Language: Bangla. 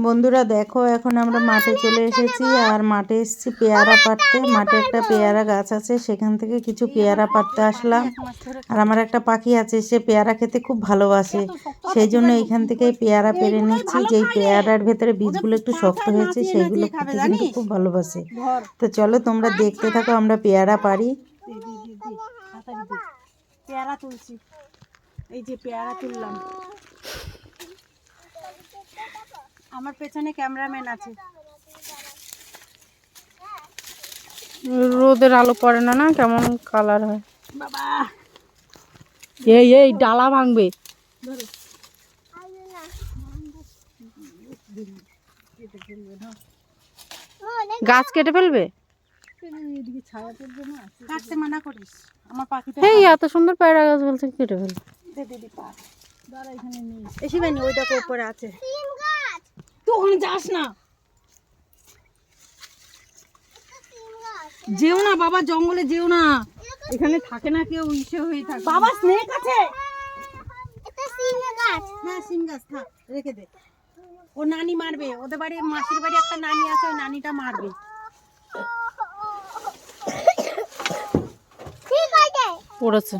বন্ধুরা দেখো, এখন আমরা মাঠে চলে এসেছি। আর মাঠে এসেছি পেয়ারা পাড়তে। মাঠে একটা পেয়ারা গাছ আছে, সেখান থেকে কিছু পেয়ারা পাড়তে আসলাম। আর আমার একটা পাখি আছে, সে পেয়ারা খেতে খুব ভালোবাসে, সেই জন্য এখান থেকে পেয়ারা পেড়ে নিচ্ছি। যেই পেয়ারার ভেতরে বীজগুলো একটু শক্ত হয়েছে, সেইগুলো খেতে কিন্তু খুব ভালোবাসে। তো চলো তোমরা দেখতে থাকো, আমরা পেয়ারা পারি। পেয়ারা তুলছি, এই যে পেয়ারা তুললাম। আমার পেছনে ক্যামেরাম্যান আছে। রোদের আলো পড়ে না, না কেমন কালার হয় বাবা, এই এই ডালা ভাঙবে। গাছ কেটে ফেলবে। কাটতে মানা করিস, আমার পাখিটা। এই এত সুন্দর পেয়ারা গাছ বলছে কেটে ফেলবে। এসে বাইনি, ওইটাকে উপরে আছে। তুই ওখানে যাস না, যেও না বাবা, জঙ্গলে যেও না, এখানে থাকে না কেউ, ইসে হয়ে থাকে। বাবা স্নেক আছে, এটা সিম গাছ। হ্যাঁ সিম গাছ, থাক রেখে দে। ও নানি মারবে, ওদের বাড়ি মাসির বাড়ি একটা নানি আছে, ওই নানিটা মারবে। পড়েছে।